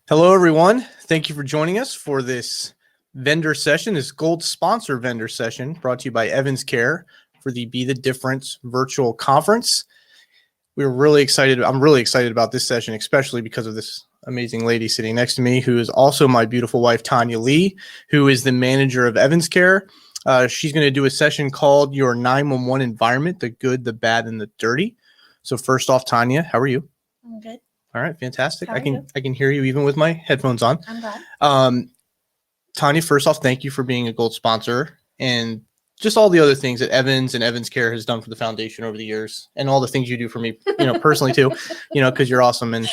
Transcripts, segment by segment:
Hello, everyone. Thank you for joining us for this vendor session, this gold sponsor vendor session brought to you by EvansCare for the Be the Difference virtual conference. We're really excited. I'm really excited about this session, especially because of this amazing lady sitting next to me, who is also my beautiful wife, Tanya Lee, who is the manager of EvansCare. She's going to do a session called Your 911 Environment, the Good, the Bad, and the Dirty. So first off, Tanya, how are you? I'm good. All right, fantastic. How are you? I can hear you even with my headphones on. I'm glad. Tanya, first off, thank you for being a gold sponsor and just all the other things that Evans and EvansCare has done for the foundation over the years, and all the things you do for me, personally too, because you're awesome. And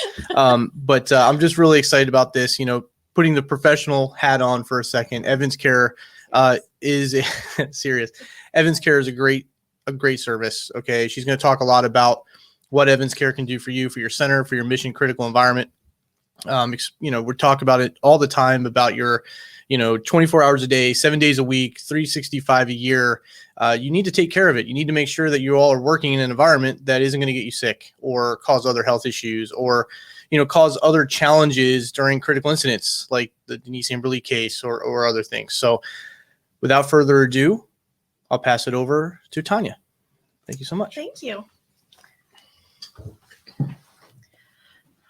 but I'm just really excited about this. Putting the professional hat on for a second. EvansCare is serious. EvansCare is a great service. Okay, she's going to talk a lot about what EvansCare can do for you, for your center, for your mission critical environment. We talk about it all the time about your 24 hours a day, 7 days a week, 365 a year. You need to take care of it. You need to make sure that you all are working in an environment that isn't going to get you sick or cause other health issues or, cause other challenges during critical incidents like the Denise Amberley case or other things. So without further ado, I'll pass it over to Tanya. Thank you so much. Thank you.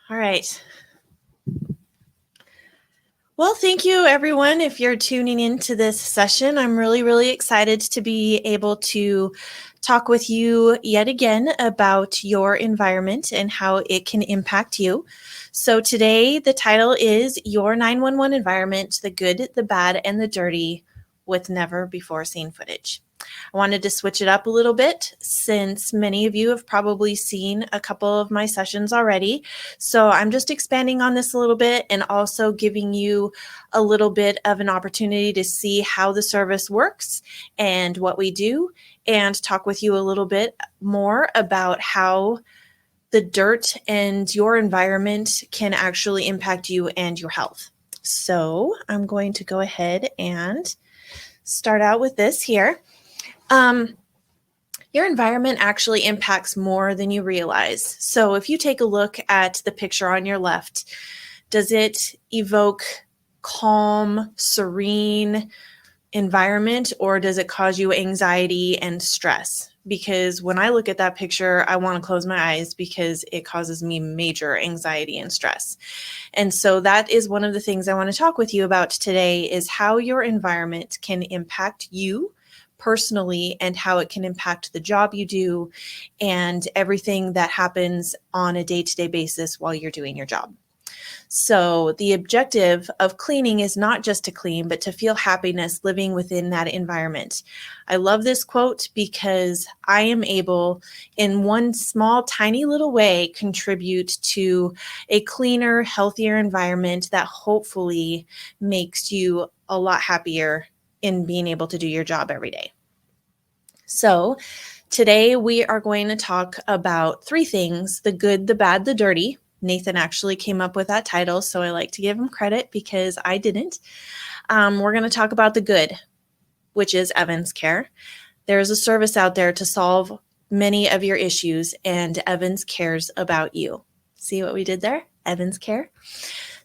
All right. Well, thank you, everyone. If you're tuning into this session, I'm really, really excited to be able to talk with you yet again about your environment and how it can impact you. So today, the title is Your 911 Environment, the Good, the Bad, and the Dirty with Never Before Seen Footage. I wanted to switch it up a little bit since many of you have probably seen a couple of my sessions already. So I'm just expanding on this a little bit and also giving you a little bit of an opportunity to see how the service works and what we do, and talk with you a little bit more about how the dirt and your environment can actually impact you and your health. So I'm going to go ahead and start out with this here. Your environment actually impacts more than you realize. So if you take a look at the picture on your left, does it evoke calm, serene environment, or does it cause you anxiety and stress? Because when I look at that picture, I want to close my eyes because it causes me major anxiety and stress. And so that is one of the things I want to talk with you about today, is how your environment can impact you personally and how it can impact the job you do and everything that happens on a day-to-day basis while you're doing your job. So the objective of cleaning is not just to clean, but to feel happiness living within that environment. I love this quote because I am able, in one small, tiny little way, contribute to a cleaner, healthier environment that hopefully makes you a lot happier in being able to do your job every day. So today we are going to talk about three things: the good, the bad, the dirty. Nathan actually came up with that title, so I like to give him credit because I didn't. We're going to talk about the good, which is EvansCare. There's a service out there to solve many of your issues, and Evans cares about you. See what we did there? EvansCare.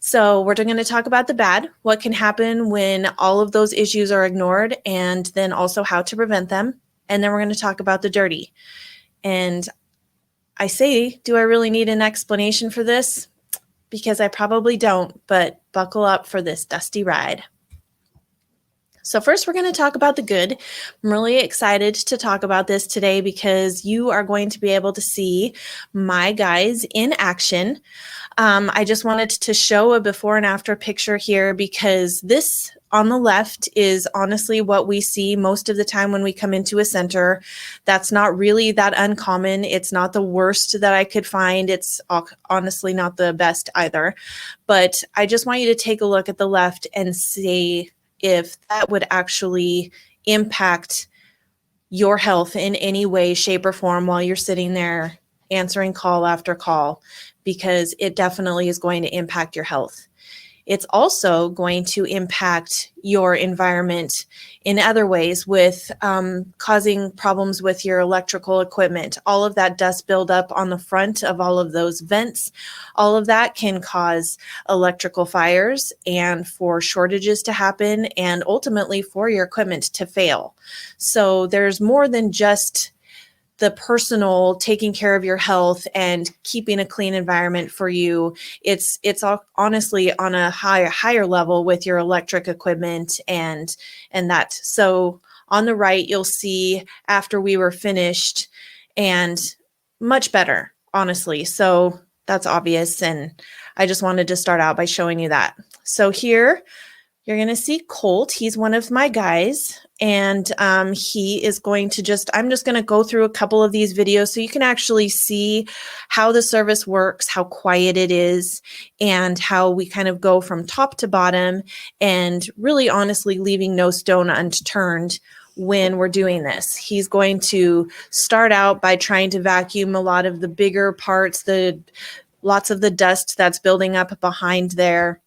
So we're going to talk about the bad, what can happen when all of those issues are ignored, and then also how to prevent them. And then we're going to talk about the dirty. And I say, do I really need an explanation for this? Because I probably don't, but buckle up for this dusty ride. So first, we're going to talk about the good. I'm really excited to talk about this today because you are going to be able to see my guys in action. I just wanted to show a before and after picture here because this on the left is honestly what we see most of the time when we come into a center. That's not really that uncommon. It's not the worst that I could find. It's honestly not the best either. But I just want you to take a look at the left and see if that would actually impact your health in any way, shape, or form while you're sitting there answering call after call, because it definitely is going to impact your health. it's also going to impact your environment in other ways with causing problems with your electrical equipment. All of that dust buildup on the front of all of those vents, all of that can cause electrical fires and for shortages to happen and ultimately for your equipment to fail. So there's more than just the personal taking care of your health and keeping a clean environment for you. It's honestly on a higher level with your electric equipment and that. So on the right, you'll see after we were finished and much better, honestly. So that's obvious. And I just wanted to start out by showing you that. So here you're going to see Colt. He's one of my guys. And he is going to I'm just going to go through a couple of these videos so you can actually see how the service works, how quiet it is, and how we kind of go from top to bottom and really honestly leaving no stone unturned when we're doing this. He's going to start out by trying to vacuum a lot of the bigger parts, lots of the dust that's building up behind there.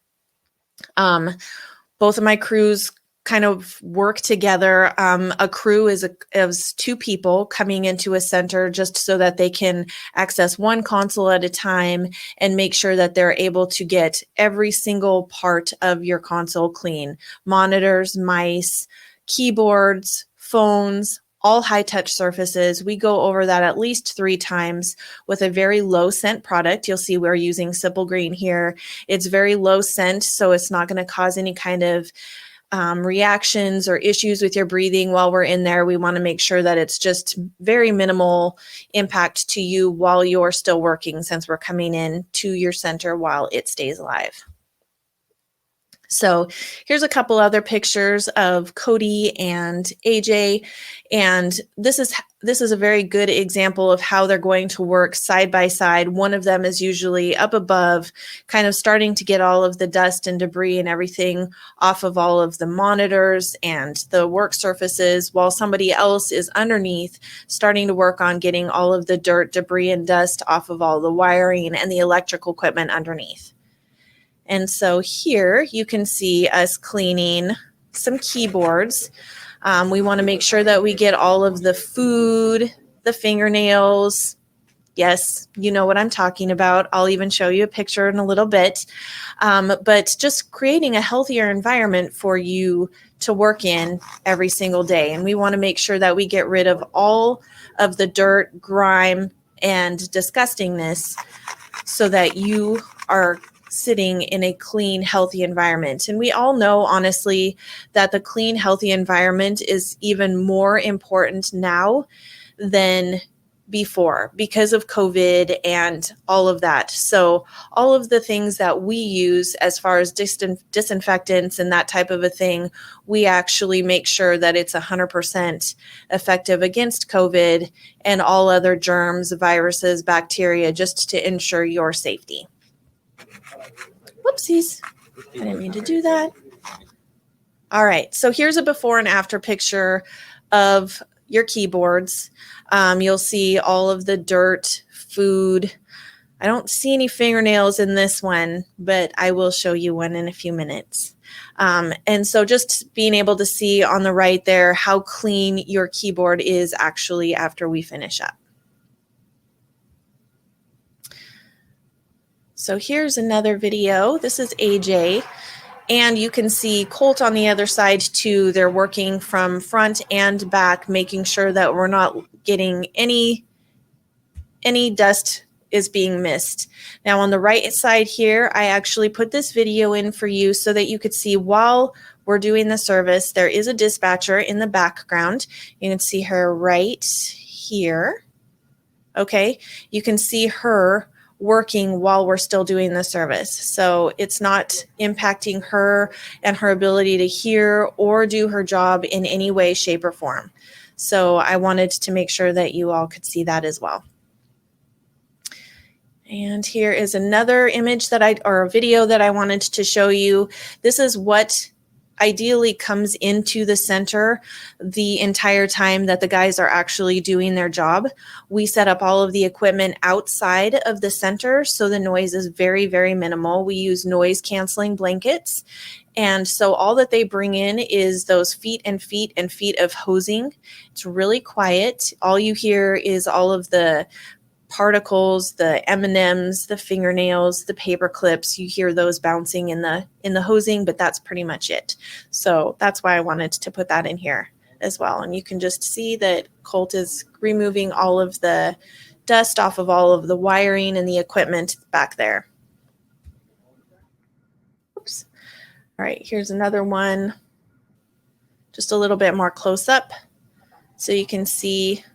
Both of my crews kind of work together. A crew is two people coming into a center just so that they can access one console at a time and make sure that they're able to get every single part of your console clean. Monitors, mice, keyboards, phones, all high-touch surfaces. We go over that at least 3 times with a very low scent product. You'll see we're using Simple Green here. It's very low scent, so it's not going to cause any kind of reactions or issues with your breathing while we're in there. We want to make sure that it's just very minimal impact to you while you're still working, since we're coming in to your center while it stays alive. So here's a couple other pictures of Cody and AJ, and this is a very good example of how they're going to work side by side. One of them is usually up above, kind of starting to get all of the dust and debris and everything off of all of the monitors and the work surfaces, while somebody else is underneath starting to work on getting all of the dirt, debris, and dust off of all the wiring and the electrical equipment underneath. And so here you can see us cleaning some keyboards. We want to make sure that we get all of the food, the fingernails. Yes, you know what I'm talking about. I'll even show you a picture in a little bit. But just creating a healthier environment for you to work in every single day. And we want to make sure that we get rid of all of the dirt, grime, and disgustingness so that you are sitting in a clean, healthy environment. And we all know, honestly, that the clean, healthy environment is even more important now than before because of COVID and all of that. So all of the things that we use as far as disinfectants and that type of a thing, we actually make sure that it's 100% effective against COVID and all other germs, viruses, bacteria, just to ensure your safety. Whoopsies. I didn't mean to do that. All right. So here's a before and after picture of your keyboards. You'll see all of the dirt, food. I don't see any fingernails in this one, but I will show you one in a few minutes. And so just being able to see on the right there how clean your keyboard is actually after we finish up. So here's another video. This is AJ, and you can see Colt on the other side too. They're working from front and back, making sure that we're not getting any dust is being missed. Now on the right side here, I actually put this video in for you so that you could see while we're doing the service, there is a dispatcher in the background. You can see her right here. Okay, you can see her working while we're still doing the service. So it's not impacting her and her ability to hear or do her job in any way, shape, or form. So I wanted to make sure that you all could see that as well. And here is another image or a video that I wanted to show you. This is what ideally comes into the center the entire time that the guys are actually doing their job. We set up all of the equipment outside of the center, so the noise is very, very minimal. We use noise canceling blankets. And so all that they bring in is those feet and feet and feet of hosing. It's really quiet. All you hear is all of the particles, the M&Ms, the fingernails, the paper clips. You hear those bouncing in the hosing, but that's pretty much it. So that's why I wanted to put that in here as well. And you can just see that Colt is removing all of the dust off of all of the wiring and the equipment back there. Oops. All right, here's another one, just a little bit more close up so you can see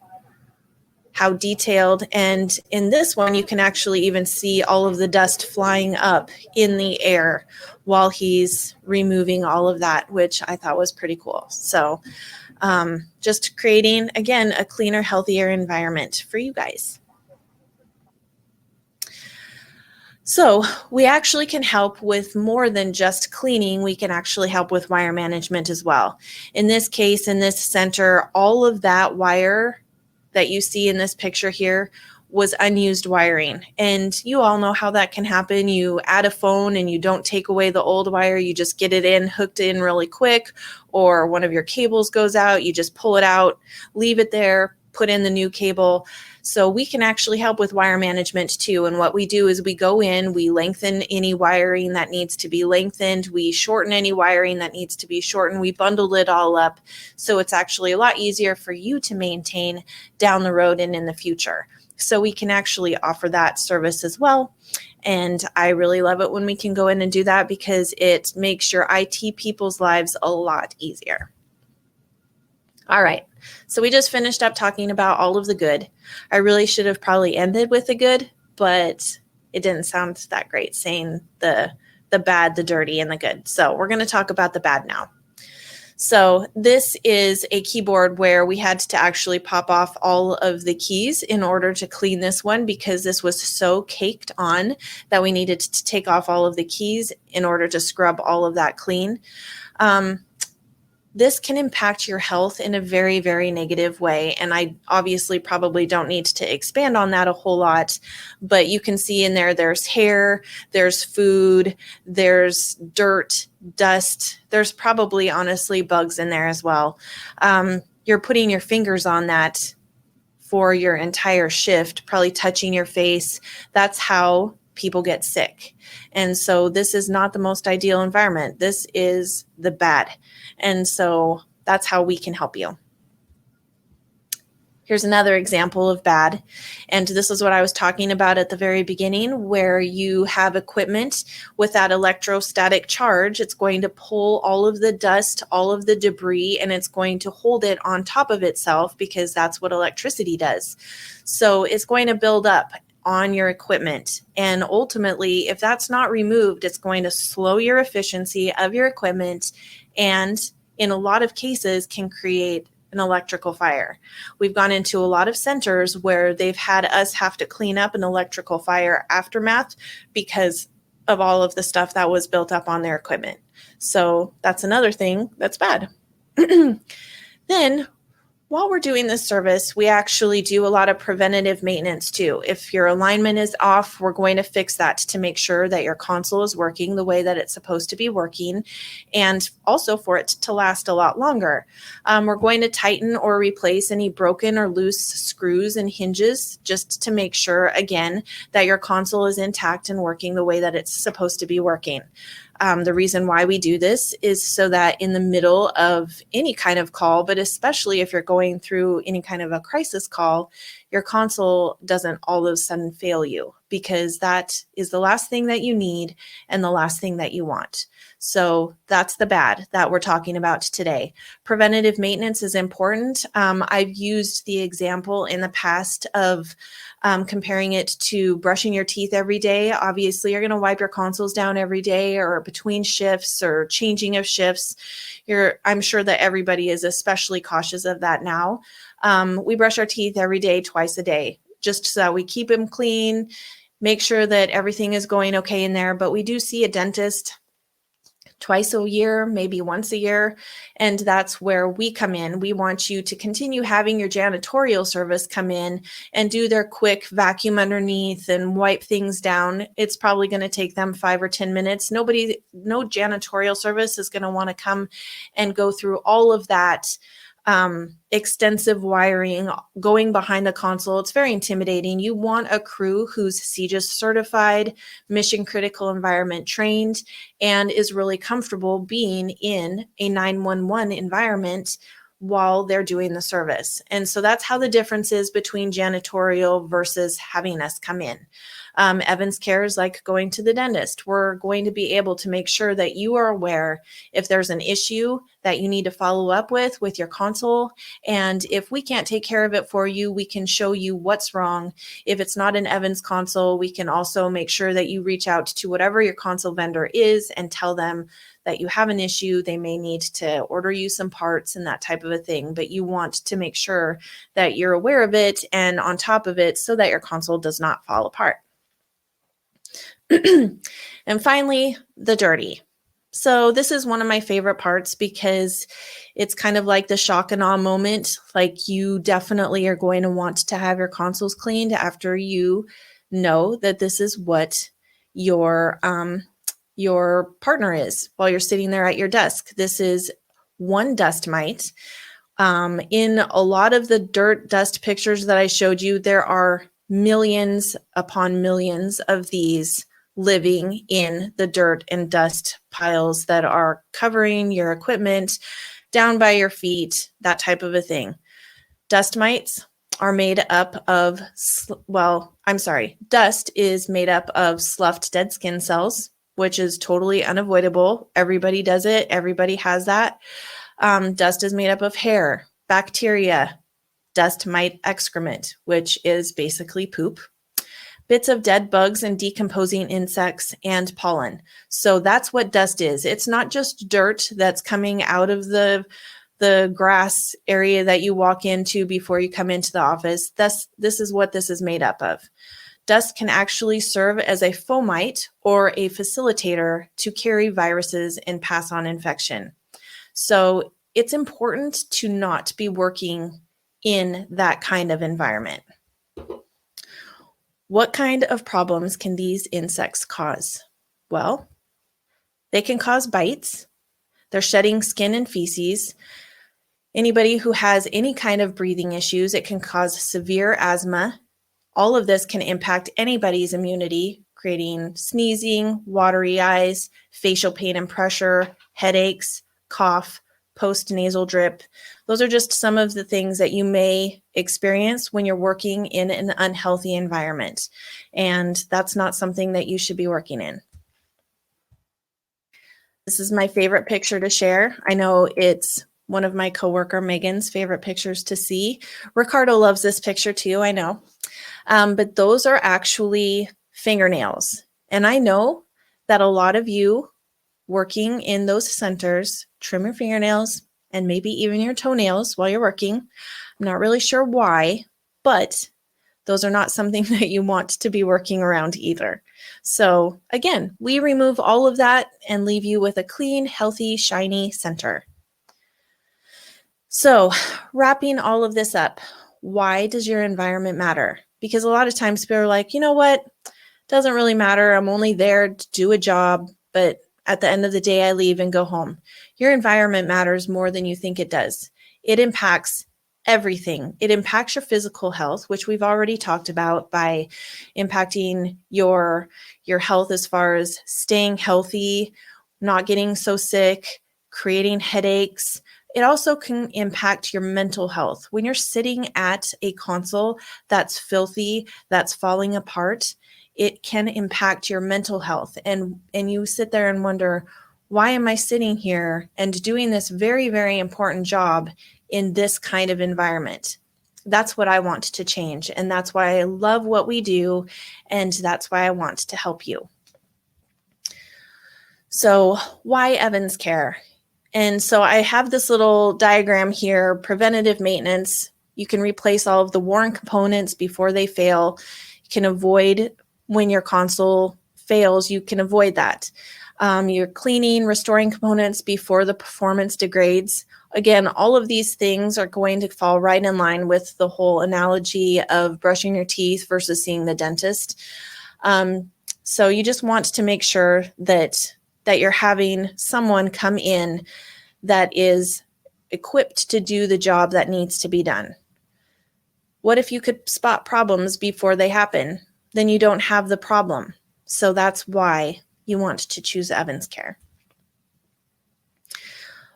how detailed. And in this one, you can actually even see all of the dust flying up in the air while he's removing all of that, which I thought was pretty cool. So just creating, again, a cleaner, healthier environment for you guys. So we actually can help with more than just cleaning. We can actually help with wire management as well. In this case, in this center, all of that wire that you see in this picture here was unused wiring. And you all know how that can happen. You add a phone and you don't take away the old wire. You just get it in, hooked in really quick, or one of your cables goes out. You just pull it out, leave it there, put in the new cable. So we can actually help with wire management too. And what we do is we go in, we lengthen any wiring that needs to be lengthened. We shorten any wiring that needs to be shortened. We bundle it all up. So it's actually a lot easier for you to maintain down the road and in the future. So we can actually offer that service as well. And I really love it when we can go in and do that because it makes your IT people's lives a lot easier. All right. So we just finished up talking about all of the good. I really should have probably ended with the good, but it didn't sound that great saying the bad, the dirty, and the good. So we're going to talk about the bad now. So this is a keyboard where we had to actually pop off all of the keys in order to clean this one because this was so caked on that we needed to take off all of the keys in order to scrub all of that clean. This can impact your health in a very, very negative way. And I obviously probably don't need to expand on that a whole lot, but you can see in there, there's hair, there's food, there's dirt, dust. There's probably honestly bugs in there as well. You're putting your fingers on that for your entire shift, probably touching your face. That's how people get sick. And so this is not the most ideal environment. This is the bad. And so that's how we can help you. Here's another example of bad. And this is what I was talking about at the very beginning, where you have equipment with that electrostatic charge. It's going to pull all of the dust, all of the debris, and it's going to hold it on top of itself because that's what electricity does. So it's going to build up on your equipment. And ultimately, if that's not removed, it's going to slow your efficiency of your equipment and in a lot of cases can create an electrical fire. We've gone into a lot of centers where they've had us have to clean up an electrical fire aftermath because of all of the stuff that was built up on their equipment. So that's another thing that's bad. Then while we're doing this service, we actually do a lot of preventative maintenance too. If your alignment is off, we're going to fix that to make sure that your console is working the way that it's supposed to be working, and also for it to last a lot longer. We're going to tighten or replace any broken or loose screws and hinges just to make sure, again, that your console is intact and working the way that it's supposed to be working. The reason why we do this is so that in the middle of any kind of call, but especially if you're going through any kind of a crisis call, your console doesn't all of a sudden fail you, because that is the last thing that you need and the last thing that you want. So that's the bad that we're talking about today. Preventative maintenance is important. I've used the example in the past of comparing it to brushing your teeth every day. Obviously, you're going to wipe your consoles down every day or between shifts or changing of shifts. I'm sure that everybody is especially cautious of that now. We brush our teeth every day, twice a day, just so that we keep them clean, make sure that everything is going okay in there. But we do see a dentist twice a year, maybe once a year. And that's where we come in. We want you to continue having your janitorial service come in and do their quick vacuum underneath and wipe things down. It's probably going to take them 5 or 10 minutes. No janitorial service is going to want to come and go through all of that extensive wiring, going behind the console. It's very intimidating. You want a crew who's CJIS certified, mission critical environment trained, and is really comfortable being in a 911 environment while they're doing the service. And so that's how the difference is between janitorial versus having us come in. EvansCare is like going to the dentist. We're going to be able to make sure that you are aware if there's an issue that you need to follow up with your console. And if we can't take care of it for you, we can show you what's wrong. If it's not an Evans console, we can also make sure that you reach out to whatever your console vendor is and tell them that you have an issue. They may need to order you some parts and that type of a thing, but you want to make sure that you're aware of it and on top of it so that your console does not fall apart. And finally, the dirty. So this is one of my favorite parts because it's kind of like the shock and awe moment. Like, you definitely are going to want to have your consoles cleaned after you know that this is what your partner is while you're sitting there at your desk. This is one dust mite. In a lot of the dirt dust pictures that I showed you, there are millions upon millions of these living in the dirt and dust piles that are covering your equipment, down by your feet, that type of a thing. Dust mites are made up of, dust is made up of sloughed dead skin cells, which is totally unavoidable. Everybody does it. Everybody has that. Dust is made up of hair, bacteria, dust mite excrement, which is basically poop, bits of dead bugs and decomposing insects, and pollen. So that's what dust is. It's not just dirt that's coming out of the grass area that you walk into before you come into the office. This is what this is made up of. Dust can actually serve as a fomite or a facilitator to carry viruses and pass on infection. So it's important to not be working in that kind of environment. What kind of problems can these insects cause? Well, they can cause bites. They're shedding skin and feces. Anybody who has any kind of breathing issues, it can cause severe asthma. All of this can impact anybody's immunity, creating sneezing, watery eyes, facial pain and pressure, headaches, cough, post-nasal drip. Those are just some of the things that you may experience when you're working in an unhealthy environment. And that's not something that you should be working in. This is my favorite picture to share. I know it's one of my coworker Megan's favorite pictures to see. Ricardo loves this picture too, I know. But those are actually fingernails. And I know that a lot of you working in those centers trim your fingernails and maybe even your toenails while you're working. I'm not really sure why, but those are not something that you want to be working around either. So again, we remove all of that and leave you with a clean, healthy, shiny center. So wrapping all of this up, why does your environment matter? Because a lot of times people are like, you know what? Doesn't really matter. I'm only there to do a job, but at the end of the day, I leave and go home. Your environment matters more than you think it does. It impacts everything. It impacts your physical health, which we've already talked about by impacting your health as far as staying healthy, not getting so sick, creating headaches. It also can impact your mental health. When you're sitting at a console that's filthy, that's falling apart, it can impact your mental health. And you sit there and wonder, why am I sitting here and doing this very, very important job in this kind of environment? That's what I want to change. And that's why I love what we do. And that's why I want to help you. So why EvansCare? And so I have this little diagram here, preventative maintenance. You can replace all of the worn components before they fail. You can avoid when your console fails, you can avoid that. You're cleaning, restoring components before the performance degrades. Again, all of these things are going to fall right in line with the whole analogy of brushing your teeth versus seeing the dentist. So you just want to make sure that you're having someone come in that is equipped to do the job that needs to be done. What if you could spot problems before they happen? Then you don't have the problem. So that's why you want to choose EvansCare.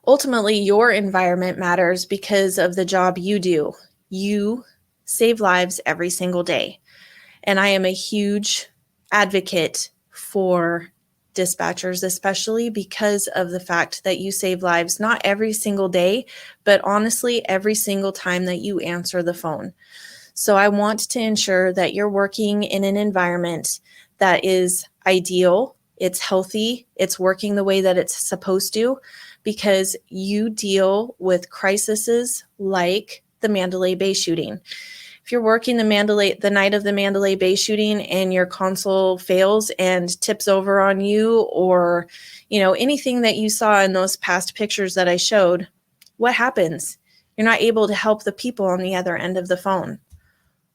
Ultimately, your environment matters because of the job you do. You save lives every single day. And I am a huge advocate for dispatchers, especially because of the fact that you save lives not every single day, but honestly, every single time that you answer the phone. So I want to ensure that you're working in an environment that is ideal, it's healthy, it's working the way that it's supposed to, because you deal with crises like the Mandalay Bay shooting. If you're working the night of the Mandalay Bay shooting and your console fails and tips over on you, or anything that you saw in those past pictures that I showed, what happens? You're not able to help the people on the other end of the phone.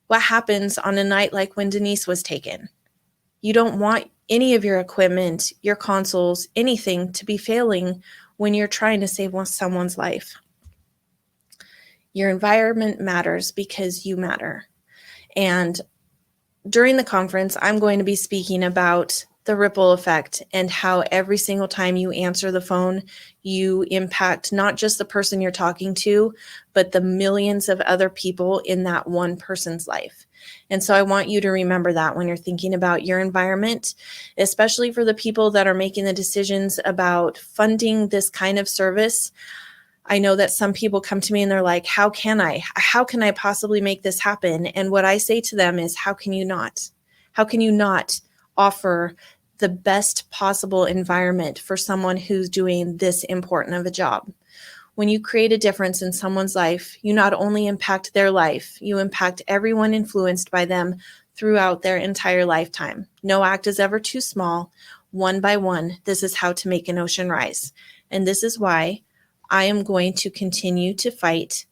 What happens on a night like when Denise was taken? You don't want any of your equipment, your consoles, anything to be failing when you're trying to save someone's life. Your environment matters because you matter. And during the conference, I'm going to be speaking about the ripple effect and how every single time you answer the phone, you impact not just the person you're talking to, but the millions of other people in that one person's life. And so I want you to remember that when you're thinking about your environment, especially for the people that are making the decisions about funding this kind of service. I know that some people come to me and they're like, how can I possibly make this happen? And what I say to them is, how can you not? How can you not offer the best possible environment for someone who's doing this important of a job? When you create a difference in someone's life, you not only impact their life, you impact everyone influenced by them throughout their entire lifetime. No act is ever too small. One by one, this is how to make an ocean rise. And this is why I am going to continue to fight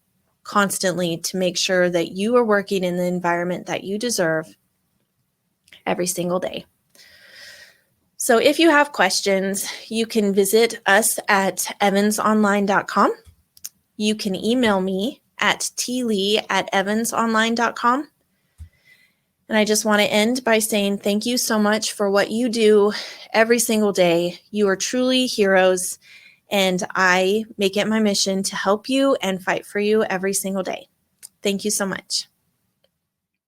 constantly to make sure that you are working in the environment that you deserve every single day. So if you have questions, you can visit us at evansonline.com. You can email me at tlee@evansonline.com. And I just want to end by saying thank you so much for what you do every single day. You are truly heroes, and I make it my mission to help you and fight for you every single day. Thank you so much.